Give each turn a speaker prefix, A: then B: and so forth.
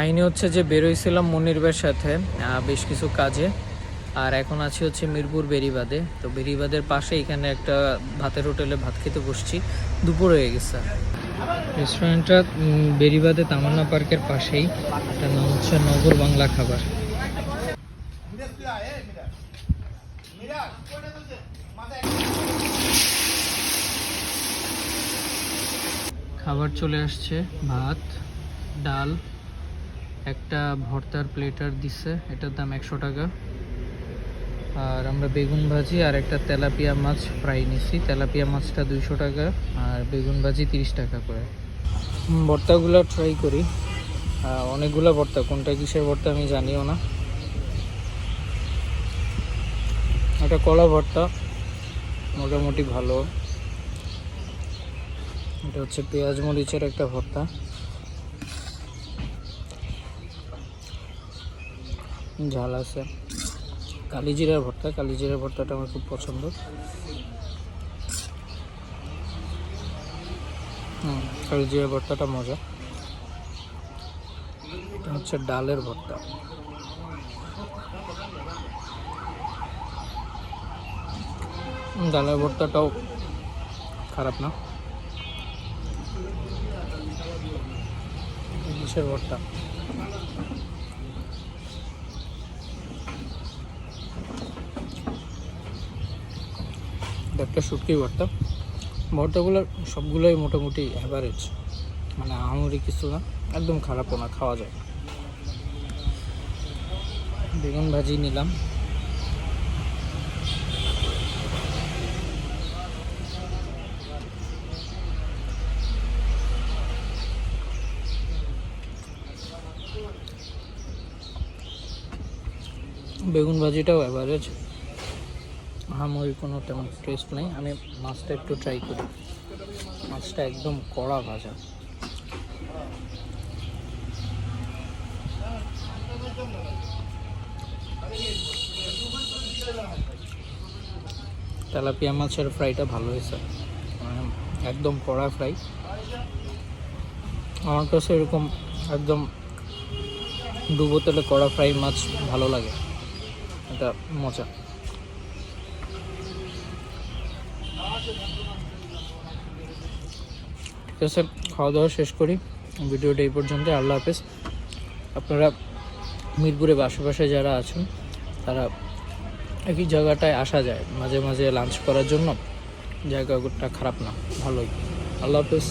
A: কাহিনী হচ্ছে যে বেরোইছিলাম মনির ভাইয়ের সাথে বেশ কিছু কাজে, আর এখন আছি হচ্ছে মিরপুর বেরিবাদে। তো বেরিবাদের পাশে এখানে একটা ভাতের হোটেলে ভাত খেতে বসছি, দুপুর হয়ে গেছে। রেস্টুরেন্টটা বেরিবাদে তামান্না পার্কের পাশেই, এটার নাম হচ্ছে নগর বাংলা খাবার। খাবার চলে আসছে, ভাত, ডাল, একটা ভর্তার প্লেটার দিচ্ছে, এটার দাম 100 টাকা। আর আমরা বেগুন ভাজি আর একটা তেলাপিয়া মাছ ফ্রাই নিছি। তেলাপিয়া মাছটা 200 টাকা আর বেগুন ভাজি 30 টাকা করে। ভর্তাগুলো ট্রাই করি, অনেকগুলো ভর্তা, কোনটা কিসের ভর্তা আমি জানিও না। এটা কলা ভর্তা, মোটামুটি ভালো। এটা হচ্ছে পেঁয়াজ মরিচের একটা ভর্তা, ঝাল আছে। কালিজিরার ভর্তা, কালিজিরার ভর্তাটা আমার খুব পছন্দ। কালিজিরার ভর্তাটা মজা। এটা হচ্ছে ডালের ভর্তা। ডালের ভর্তাটাও খারাপ না। ইলিশের ভর্তা, একটা শুটকি ভর্তা। ভর্তাগুলো সবগুলোই মোটামুটি অ্যাভারেজ, মানে আহামরি কিছু না, একদম খারাপও না, খাওয়া যায়। বেগুন ভাজি নিলাম। বেগুন ভাজিটাও অ্যাভারেজ, আহামরি কোনো তেমন টেস্ট নেই। আমি মাছটা একটু ট্রাই করি। মাছটা একদম কড়া ভাজা। তেলাপিয়া মাছের ফ্রাইটা ভালো হয়েছে, একদম কড়া ফ্রাই। আমার কাছে এরকম একদম ডুবো তেলে কড়া ফ্রাই মাছ ভালো লাগে, এটা মজা। ঠিক আছে, খাওয়া দাওয়া শেষ করি, ভিডিওটা এই পর্যন্ত। আল্লাহ হাফেজ। আপনারা মিরপুরে আশেপাশে যারা আছেন তারা একই জায়গাটায় আসা যায় মাঝে মাঝে লাঞ্চ করার জন্য, জায়গাটা খারাপ না, ভালোই। আল্লাহ হাফেজ।